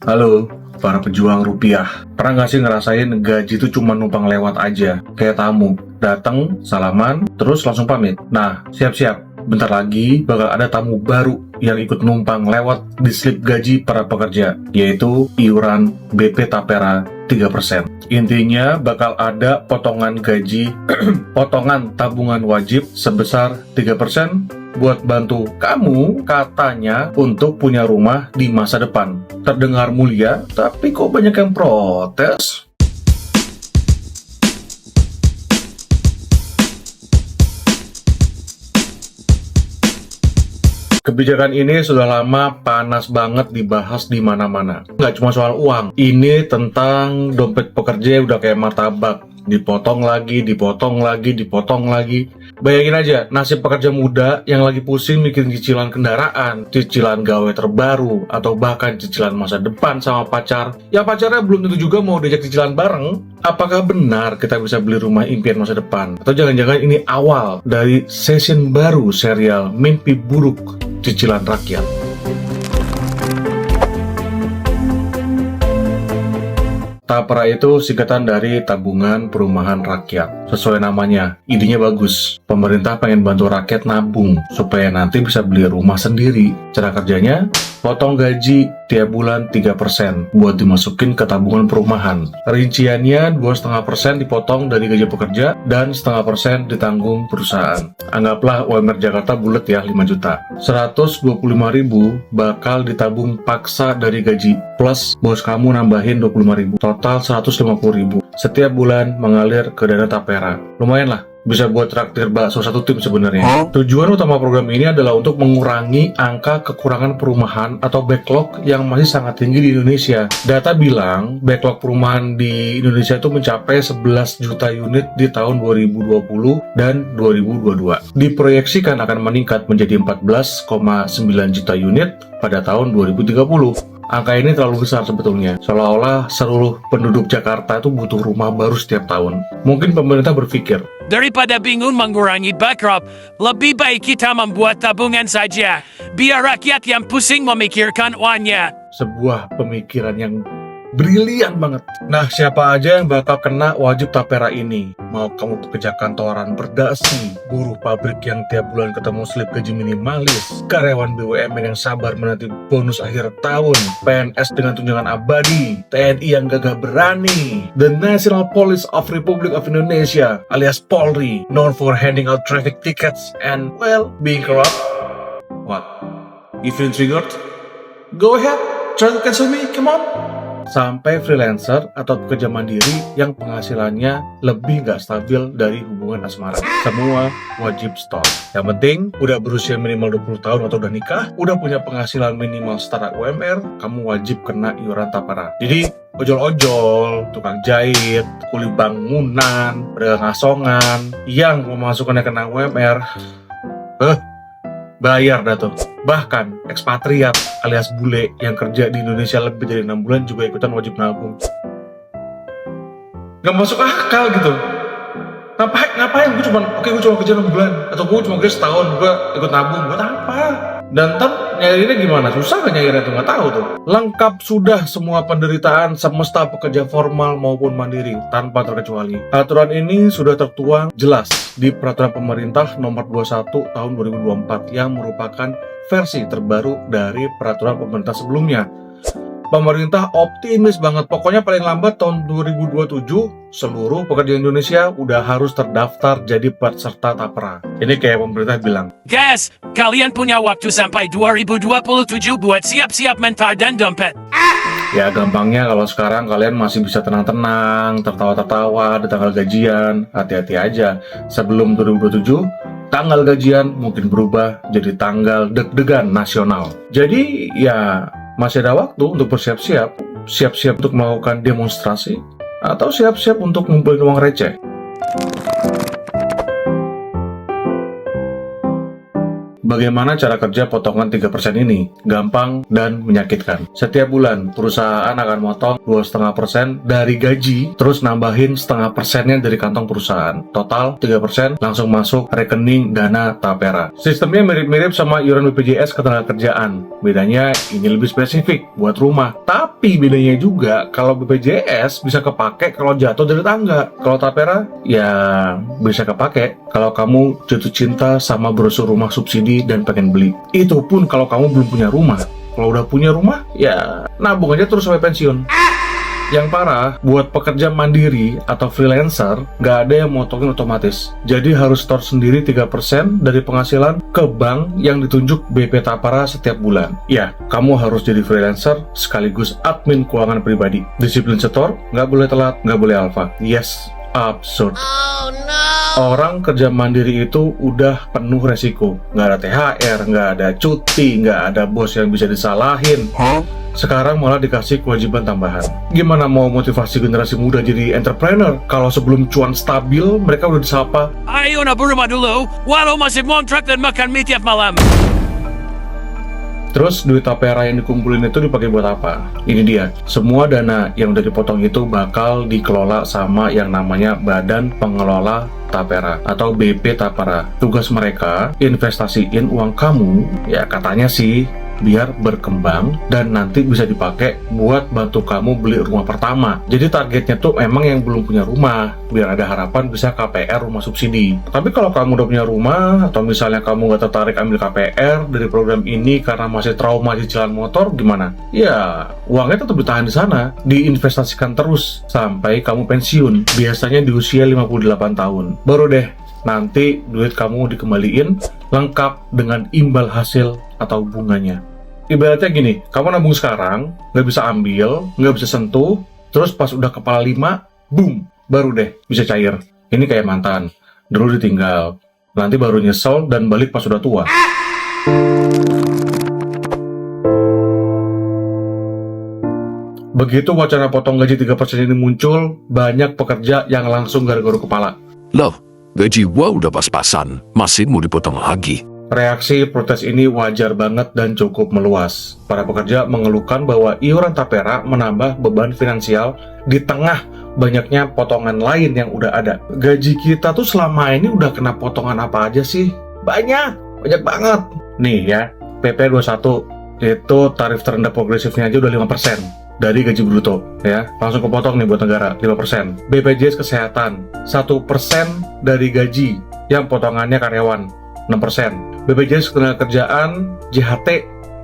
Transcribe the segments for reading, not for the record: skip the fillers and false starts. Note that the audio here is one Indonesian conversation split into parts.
Halo, para pejuang rupiah. Pernah nggak sih ngerasain gaji itu cuma numpang lewat aja? Kayak tamu, datang, salaman, terus langsung pamit. Nah, siap-siap. Bentar lagi bakal ada tamu baru yang ikut numpang lewat di slip gaji para pekerja, yaitu iuran BP Tapera 3%. Intinya bakal ada potongan gaji, potongan tabungan wajib sebesar 3% buat bantu kamu katanya untuk punya rumah di masa depan. Terdengar mulia, tapi kok banyak yang protes? Kebijakan ini sudah lama panas banget dibahas di mana-mana. Nggak cuma soal uang, ini tentang dompet pekerja yang udah kayak martabak. Dipotong lagi, dipotong lagi, dipotong lagi. Bayangin aja, nasib pekerja muda yang lagi pusing mikirin cicilan kendaraan, cicilan gawe terbaru, atau bahkan cicilan masa depan sama pacar. Yang pacarnya belum tentu juga mau diajak cicilan bareng. Apakah benar kita bisa beli rumah impian masa depan? Atau jangan-jangan ini awal dari season baru serial Mimpi Buruk Cicilan Rakyat? Tapera itu singkatan dari Tabungan Perumahan Rakyat. Sesuai namanya, idenya bagus. Pemerintah pengen bantu rakyat nabung supaya nanti bisa beli rumah sendiri. Cara kerjanya, potong gaji tiap bulan 3% buat dimasukin ke tabungan perumahan. Rinciannya 2,5% dipotong dari gaji pekerja dan 0,5% ditanggung perusahaan. Anggaplah UMR Jakarta bulet ya 5 juta. 125.000 bakal ditabung paksa dari gaji plus bos kamu nambahin 25.000. Total 150.000. Setiap bulan mengalir ke dana Tapera. Lumayan lah, bisa buat traktir bakso satu tim sebenarnya. Tujuan utama program ini adalah untuk mengurangi angka kekurangan perumahan atau backlog yang masih sangat tinggi di Indonesia. Data bilang backlog perumahan di Indonesia itu mencapai 11 juta unit di tahun 2020 dan 2022. Diproyeksikan akan meningkat menjadi 14,9 juta unit pada tahun 2030. Angka ini terlalu besar sebetulnya, seolah-olah seluruh penduduk Jakarta itu butuh rumah baru setiap tahun. Mungkin pemerintah berpikir, Daripada bingung mengurangi backup, lebih baik kita membuat tabungan saja. Biar rakyat yang pusing memikirkan uangnya. sebuah pemikiran yang brilian banget. Nah, siapa aja yang bakal kena wajib Tapera ini? Mau kamu pekerja kantoran berdasi, buruh pabrik yang tiap bulan ketemu slip gaji minimalis, karyawan BUMN yang sabar menanti bonus akhir tahun, PNS dengan tunjangan abadi, TNI yang gagah berani, the National Police of Republic of Indonesia alias Polri, known for handing out traffic tickets and, well, being corrupt. What? You feel triggered? Go ahead, try to cancel me, come on. Sampai freelancer atau pekerja mandiri yang penghasilannya lebih nggak stabil dari hubungan asmara. Semua wajib stop. Yang penting, udah berusia minimal 20 tahun atau udah nikah, udah punya penghasilan minimal setara UMR, kamu wajib kena iuran Tapera. Jadi, ojol-ojol, tukang jahit, kuli bangunan, pedagang asongan, yang pemasukannya kena UMR, bayar dah tuh. Bahkan ekspatriat alias bule yang kerja di Indonesia lebih dari 6 bulan juga ikutan wajib nabung. Gak masuk akal gitu. Ngapain gue cuma kerja 6 bulan atau gue cuma kerja setahun, gue ikut nabung buat apa? Dan ntar nyairinnya gimana? Susah gak nyairnya tuh? Gak tahu tuh. Lengkap sudah semua penderitaan semesta pekerja formal maupun mandiri tanpa terkecuali. Aturan ini sudah tertuang jelas di Peraturan Pemerintah Nomor 21 Tahun 2024 yang merupakan versi terbaru dari peraturan pemerintah sebelumnya. Pemerintah optimis banget, pokoknya paling lambat tahun 2027 seluruh pekerja Indonesia udah harus terdaftar jadi peserta Tapera. Ini kayak pemerintah bilang, Guys, kalian punya waktu sampai 2027 buat siap-siap mentar dan dompet. ya gampangnya kalau sekarang kalian masih bisa tenang-tenang, tertawa-tertawa di tanggal gajian, hati-hati aja. Sebelum 2027, tanggal gajian mungkin berubah jadi tanggal deg-degan nasional. Jadi ya masih ada waktu untuk bersiap-siap, siap-siap untuk melakukan demonstrasi, atau siap-siap untuk ngumpulin uang receh. Bagaimana cara kerja potongan 3% ini? Gampang dan menyakitkan. Setiap bulan, perusahaan akan motong 2,5% dari gaji, terus nambahin 0,5%-nya dari kantong perusahaan. Total 3% langsung masuk rekening dana Tapera. Sistemnya mirip-mirip sama iuran BPJS Ketenagakerjaan. Bedanya ini lebih spesifik buat rumah. Tapi bedanya juga kalau BPJS bisa kepake kalau jatuh dari tangga. Kalau Tapera ya bisa kepake kalau kamu jatuh cinta sama brosur rumah subsidi dan pengen beli. Itu pun kalau kamu belum punya rumah. Kalau udah punya rumah, ya nabung aja terus sampai pensiun. Yang parah, buat pekerja mandiri atau freelancer, nggak ada yang motongin otomatis. Jadi harus store sendiri 3% dari penghasilan ke bank yang ditunjuk BP Tapera setiap bulan. Ya, kamu harus jadi freelancer sekaligus admin keuangan pribadi. Disiplin setor, nggak boleh telat, nggak boleh alfa. Yes, absurd. Oh no. Orang kerja mandiri itu udah penuh resiko. Nggak ada THR, nggak ada cuti, nggak ada bos yang bisa disalahin. Sekarang malah dikasih kewajiban tambahan. Gimana mau motivasi generasi muda jadi entrepreneur kalau sebelum cuan stabil mereka udah disapa? Ayo na berumah dulu, walau masih ngontrak dan makan mie tiap malam. Terus duit Tapera yang dikumpulin itu dipakai buat apa? Ini dia, semua dana yang udah dipotong itu bakal dikelola sama yang namanya Badan Pengelola Tapera atau BP Tapera. Tugas mereka investasiin uang kamu, ya katanya sih biar berkembang dan nanti bisa dipakai buat bantu kamu beli rumah pertama. Jadi targetnya tuh emang yang belum punya rumah, biar ada harapan bisa KPR rumah subsidi. Tapi kalau kamu udah punya rumah, atau misalnya kamu nggak tertarik ambil KPR dari program ini karena masih trauma cicilan motor, gimana? Ya, uangnya tetap ditahan di sana, diinvestasikan terus sampai kamu pensiun, biasanya di usia 58 tahun. Baru deh, nanti duit kamu dikembaliin lengkap dengan imbal hasil atau bunganya. Ibaratnya gini, kamu nabung sekarang, nggak bisa ambil, nggak bisa sentuh, terus pas udah kepala 5, boom, baru deh bisa cair. Ini kayak mantan, dulu ditinggal, nanti baru nyesel dan balik pas udah tua. Begitu wacana potong gaji 3% ini muncul, banyak pekerja yang langsung garuk-garuk kepala. Loh, gaji gua udah pas-pasan, masih mau dipotong lagi. Reaksi protes ini wajar banget dan cukup meluas. Para pekerja mengeluhkan bahwa iuran Tapera menambah beban finansial di tengah banyaknya potongan lain yang udah ada. Gaji kita tuh selama ini udah kena potongan apa aja sih? Banyak banget. Nih ya, PP 21 itu tarif terendah progresifnya aja udah 5% dari gaji bruto, ya. Langsung kepotong nih buat negara, 5%. BPJS Kesehatan, 1% dari gaji yang potongannya karyawan, 6%. BPJS Ketenagakerjaan, JHT,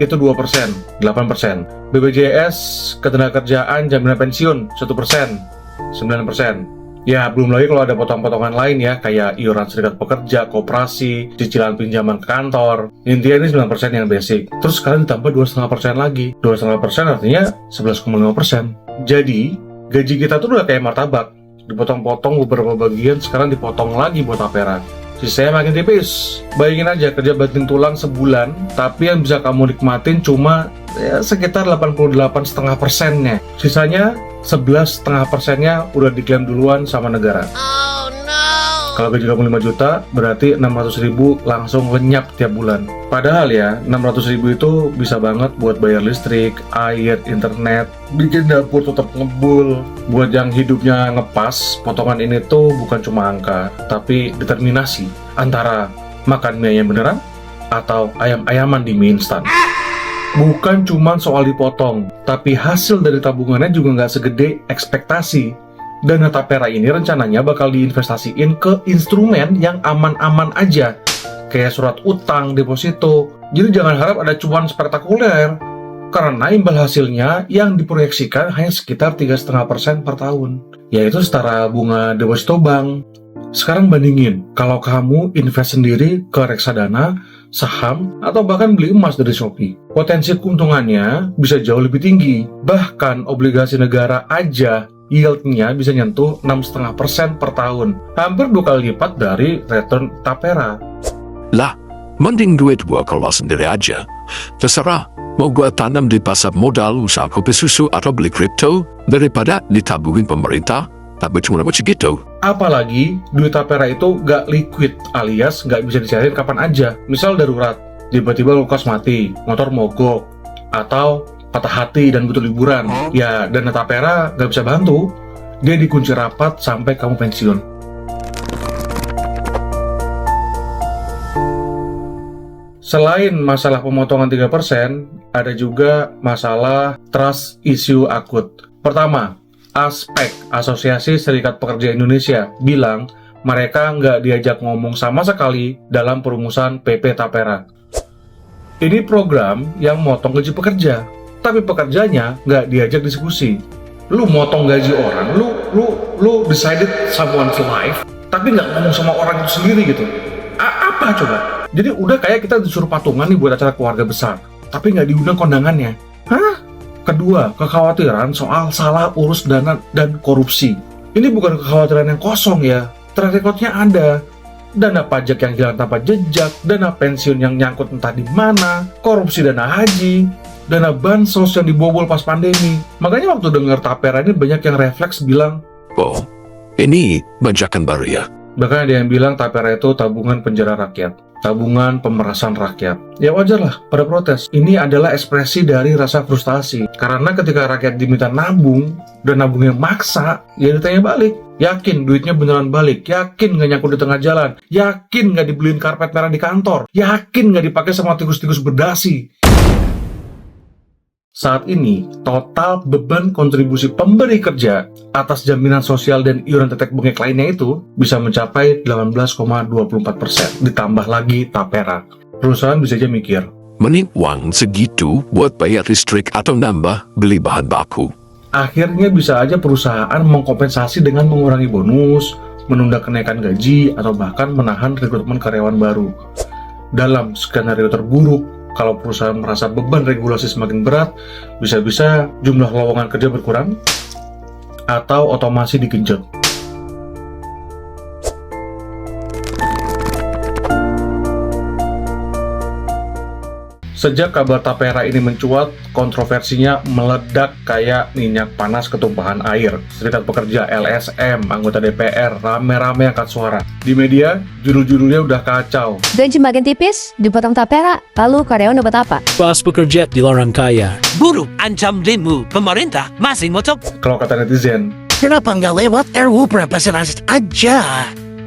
itu 2%, 8%. BPJS Ketenagakerjaan Jaminan Pensiun, 1%, 9%. Ya, belum lagi kalau ada potongan-potongan lain ya, kayak iuran serikat pekerja, koperasi, cicilan pinjaman ke kantor. Intinya ini 9% yang basic. Terus sekarang ditambah 2,5% lagi. 2,5% artinya 11,5%. Jadi, gaji kita tuh udah kayak martabak. Dipotong-potong beberapa bagian, sekarang dipotong lagi buat Tapera. Sisanya makin tipis. Bayangin aja kerja banting tulang sebulan, tapi yang bisa kamu nikmatin cuma ya, sekitar 88,5%-nya. Sisanya 11,5%-nya udah diklaim duluan sama negara. Oh no. Kalau gaji kamu 5 juta, berarti 600.000 langsung lenyap tiap bulan. Padahal ya, 600.000 itu bisa banget buat bayar listrik, air, internet, bikin dapur tetap ngebul. Buat yang hidupnya ngepas, potongan ini tuh bukan cuma angka, tapi determinasi antara makan mie ayam beneran atau ayam-ayaman di mie instan. Bukan cuma soal dipotong, tapi hasil dari tabungannya juga nggak segede ekspektasi. Dana Tapera ini rencananya bakal diinvestasiin ke instrumen yang aman-aman aja, kayak surat utang, deposito. Jadi jangan harap ada cuan spektakuler, karena imbal hasilnya yang diproyeksikan hanya sekitar 3,5% per tahun, yaitu setara bunga deposito bank. Sekarang bandingin, kalau kamu invest sendiri ke reksadana, saham, atau bahkan beli emas dari Shopee. Potensi keuntungannya bisa jauh lebih tinggi. Bahkan obligasi negara aja yield-nya bisa nyentuh 6,5% per tahun. Hampir 2 kali lipat dari return Tapera. Lah, mending duit gua keluar sendiri aja. Terserah, mau gua tanam di pasar modal, usaha kopi susu, atau beli kripto, daripada ditabungin pemerintah, tapi cuma macam gitu. Apalagi duit Tapera itu nggak liquid, alias nggak bisa dicairin kapan aja. Misal darurat, tiba-tiba kulkas mati, motor mogok, atau patah hati dan butuh liburan, ya dana tapera nggak bisa bantu. Dia dikunci rapat sampai kamu pensiun. Selain masalah pemotongan 3%, ada juga masalah trust issue akut. Pertama, Aspek, Asosiasi Serikat Pekerja Indonesia, bilang mereka nggak diajak ngomong sama sekali dalam perumusan PP Tapera. Ini program yang motong gaji pekerja, tapi pekerjanya nggak diajak diskusi. Lu motong gaji orang, lu decided someone's life, tapi nggak ngomong sama orang itu sendiri gitu. Apa coba? Jadi udah kayak kita disuruh patungan nih buat acara keluarga besar, tapi nggak diundang kondangannya. Hah? Kedua, kekhawatiran soal salah urus dana dan korupsi. Ini bukan kekhawatiran yang kosong ya, track record-nya ada. Dana pajak yang hilang tanpa jejak, dana pensiun yang nyangkut entah di mana, korupsi dana haji, dana bansos yang dibobol pas pandemi. Makanya waktu dengar tapera ini banyak yang refleks bilang, Oh, ini banjakan baru ya. bahkan ada yang bilang tapera itu tabungan penjara rakyat, tabungan pemerasan rakyat. Ya wajarlah pada protes. Ini adalah ekspresi dari rasa frustasi. Karena ketika rakyat diminta nabung, dan nabungnya maksa, ya ditanya balik. Yakin duitnya beneran balik? Yakin nggak nyangkut di tengah jalan? Yakin nggak dibeliin karpet merah di kantor? Yakin nggak dipakai sama tikus-tikus berdasi? Saat ini, total beban kontribusi pemberi kerja atas jaminan sosial dan iuran tetek bengek lainnya itu bisa mencapai 18,24%, ditambah lagi tapera. Perusahaan bisa aja mikir, Mending uang segitu buat bayar listrik atau nambah beli bahan baku. akhirnya bisa aja perusahaan mengkompensasi dengan mengurangi bonus, menunda kenaikan gaji, atau bahkan menahan rekrutmen karyawan baru. Dalam skenario terburuk, kalau perusahaan merasa beban regulasi semakin berat, bisa-bisa jumlah lowongan kerja berkurang atau otomasi digenjot. Sejak kabar tapera ini mencuat, kontroversinya meledak kayak minyak panas ketumpahan air. Serikat Pekerja, LSM, anggota DPR, rame-rame angkat suara. Di media, judul-judulnya udah kacau. Gaji makin tipis, dipotong tapera, lalu karyawan dapat apa? Pas pekerja dilarang kaya. Buruh, ancam demo, pemerintah masih motok. Kalau kata netizen, Kenapa nggak lewat RUU Perampasan aja?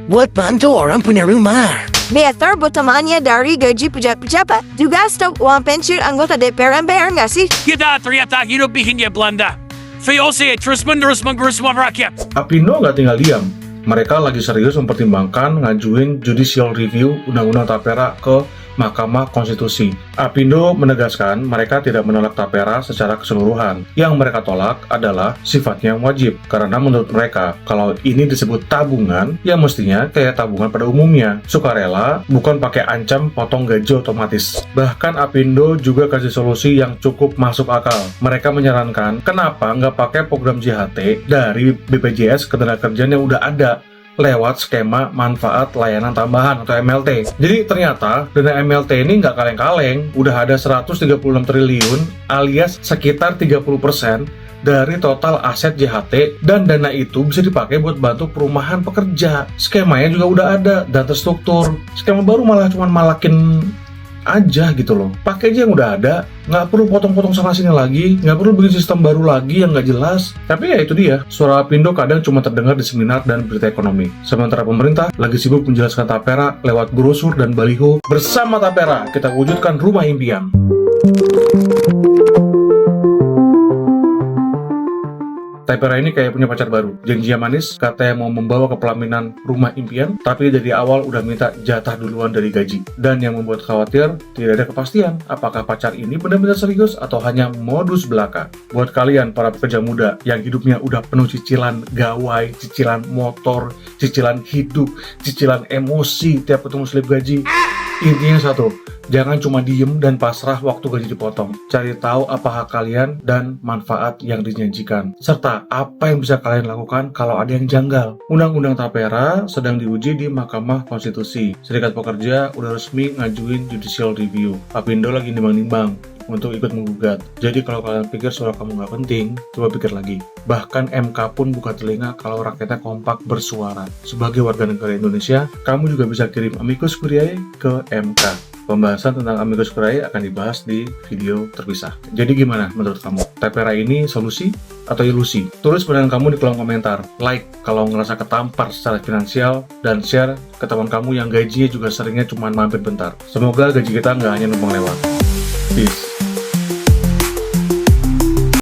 Buat bantu orang punya rumah. Better temannya dari gaji pejabat-pejabat. Juga stop uang pensiun anggota DPR MPR nggak sih? Kita ternyata hidup bikinnya Belanda. VOC terus-menerus mengurus uang rakyat. Apindo nggak tinggal diam. Mereka lagi serius mempertimbangkan ngajuin judicial review Undang-Undang Tapera ke Mahkamah Konstitusi. Apindo menegaskan mereka tidak menolak tapera secara keseluruhan. Yang mereka tolak adalah sifatnya wajib. Karena menurut mereka, kalau ini disebut tabungan, ya mestinya kayak tabungan pada umumnya. Sukarela, bukan pakai ancam potong gaji otomatis. Bahkan Apindo juga kasih solusi yang cukup masuk akal. Mereka menyarankan, kenapa nggak pakai program JHT dari BPJS Ketenagakerjaan yang udah ada, lewat skema manfaat layanan tambahan atau MLT. Jadi ternyata dana MLT ini nggak kaleng-kaleng, udah ada 136 triliun alias sekitar 30% dari total aset JHT, dan dana itu bisa dipakai buat bantu perumahan pekerja. Skemanya juga udah ada dan terstruktur. Skema baru malah cuma malakin aja gitu loh. Pakai aja yang udah ada, nggak perlu potong-potong sana sini lagi, nggak perlu bikin sistem baru lagi yang nggak jelas. Tapi ya itu dia, suara Apindo kadang cuma terdengar di seminar dan berita ekonomi. Sementara pemerintah lagi sibuk menjelaskan tapera lewat brosur dan baliho. Bersama tapera, kita wujudkan rumah impian. Tapera ini kayak punya pacar baru. Janjinya manis, katanya mau membawa ke pelaminan rumah impian, tapi dari awal udah minta jatah duluan dari gaji. Dan yang membuat khawatir, tidak ada kepastian apakah pacar ini benar-benar serius atau hanya modus belaka. Buat kalian para pekerja muda yang hidupnya udah penuh cicilan gawai, cicilan motor, cicilan hidup, cicilan emosi tiap ketemu slip gaji, intinya satu, jangan cuma diem dan pasrah waktu gaji dipotong. Cari tahu apa hak kalian dan manfaat yang dijanjikan, serta apa yang bisa kalian lakukan kalau ada yang janggal. Undang-Undang Tapera sedang diuji di Mahkamah Konstitusi. Serikat Pekerja udah resmi ngajuin judicial review. Apindo lagi nimbang-nimbang untuk ikut menggugat. Jadi kalau kalian pikir suara kamu nggak penting, coba pikir lagi. Bahkan MK pun buka telinga kalau rakyatnya kompak bersuara. Sebagai warga negara Indonesia, kamu juga bisa kirim amicus curiae ke MK. Pembahasan tentang amicus curiae akan dibahas di video terpisah. Jadi gimana menurut kamu? Tapera ini solusi atau ilusi? Tulis pandangan kamu di kolom komentar. Like kalau ngerasa ketampar secara finansial, dan share ke teman kamu yang gajinya juga seringnya cuma mampir bentar. Semoga gaji kita nggak hanya numpang lewat. Peace.